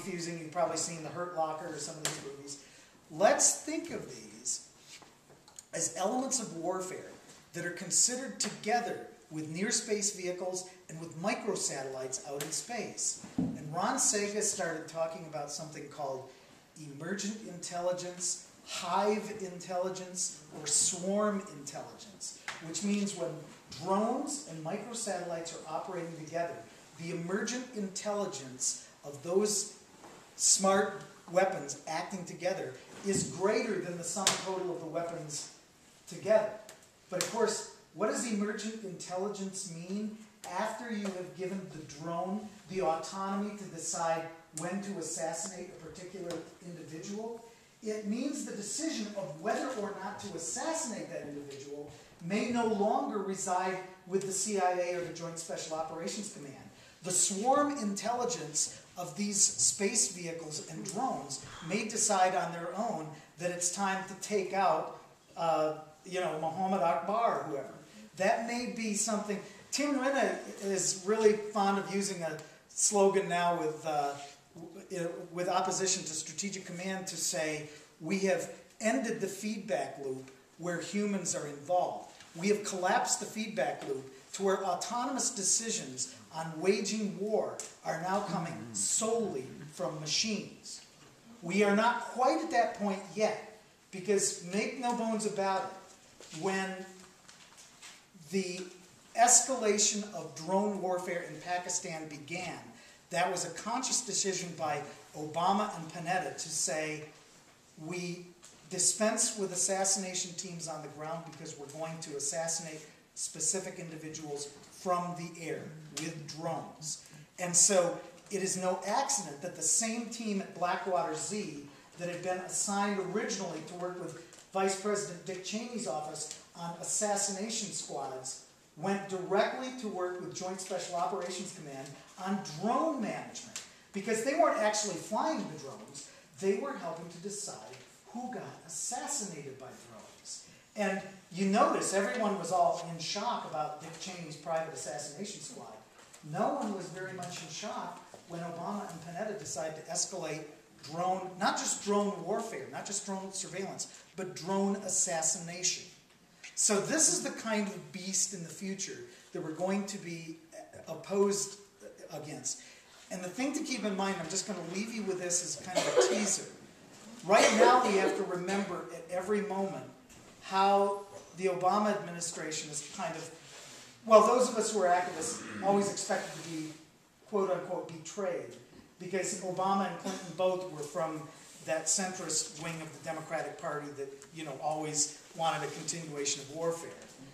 confusing. You've probably seen The Hurt Locker or some of these movies. Let's think of these as elements of warfare that are considered together with near-space vehicles and with microsatellites out in space. And Ron Sega started talking about something called emergent intelligence, hive intelligence, or swarm intelligence, which means when drones and microsatellites are operating together, the emergent intelligence of those smart weapons acting together is greater than the sum total of the weapons together. But of course, what does emergent intelligence mean after you have given the drone the autonomy to decide when to assassinate a particular individual? It means the decision of whether or not to assassinate that individual may no longer reside with the CIA or the Joint Special Operations Command. The swarm intelligence of these space vehicles and drones may decide on their own that it's time to take out Muhammad Akbar or whoever. That may be something. Tim Rinne is really fond of using a slogan now with opposition to strategic command to say, we have ended the feedback loop where humans are involved. We have collapsed the feedback loop to where autonomous decisions on waging war are now coming solely from machines. We are not quite at that point yet, because make no bones about it, when the escalation of drone warfare in Pakistan began, that was a conscious decision by Obama and Panetta to say, we dispense with assassination teams on the ground because we're going to assassinate specific individuals from the air with drones. And so it is no accident that the same team at Blackwater Z that had been assigned originally to work with Vice President Dick Cheney's office on assassination squads went directly to work with Joint Special Operations Command on drone management. Because they weren't actually flying the drones, they were helping to decide who got assassinated by drones. And you notice everyone was all in shock about Dick Cheney's private assassination squad. No one was very much in shock when Obama and Panetta decided to escalate drone, not just drone warfare, not just drone surveillance, but drone assassination. So this is the kind of beast in the future that we're going to be opposed against. And the thing to keep in mind, I'm just going to leave you with this as kind of a teaser. Right now we have to remember at every moment how the Obama administration is kind of, well, those of us who are activists always expected to be, quote unquote, betrayed. Because Obama and Clinton both were from that centrist wing of the Democratic Party that, always wanted a continuation of warfare.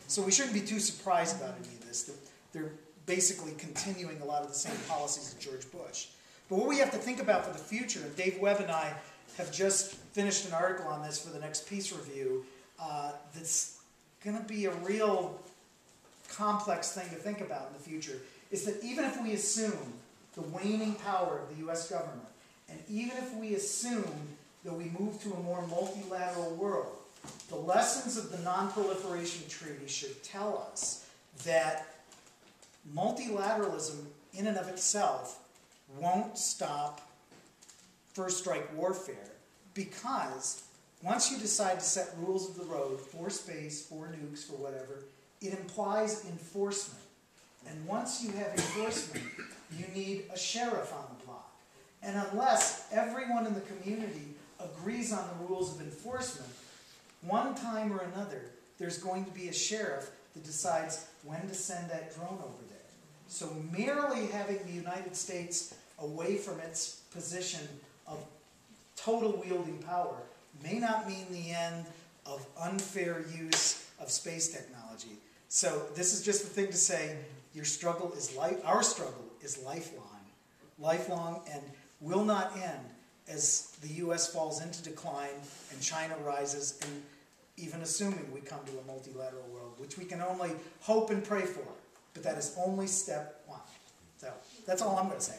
So we shouldn't be too surprised about any of this. They're basically continuing a lot of the same policies of George Bush. But what we have to think about for the future, and Dave Webb and I have just finished an article on this for the next Peace Review, that's going to be a real complex thing to think about in the future, is that even if we assume the waning power of the U.S. government, and even if we assume that we move to a more multilateral world, the lessons of the Non-Proliferation Treaty should tell us that multilateralism in and of itself won't stop first strike warfare, because once you decide to set rules of the road for space, for nukes, for whatever, it implies enforcement. And once you have enforcement, you need a sheriff on the block. And unless everyone in the community agrees on the rules of enforcement, one time or another, there's going to be a sheriff that decides when to send that drone over there. So merely having the United States away from its position of total wielding power may not mean the end of unfair use of space technology. So this is just the thing to say, your struggle is our struggle is lifelong, and will not end as the U.S. falls into decline and China rises, and even assuming we come to a multilateral world, which we can only hope and pray for. But that is only step one. So that's all I'm going to say.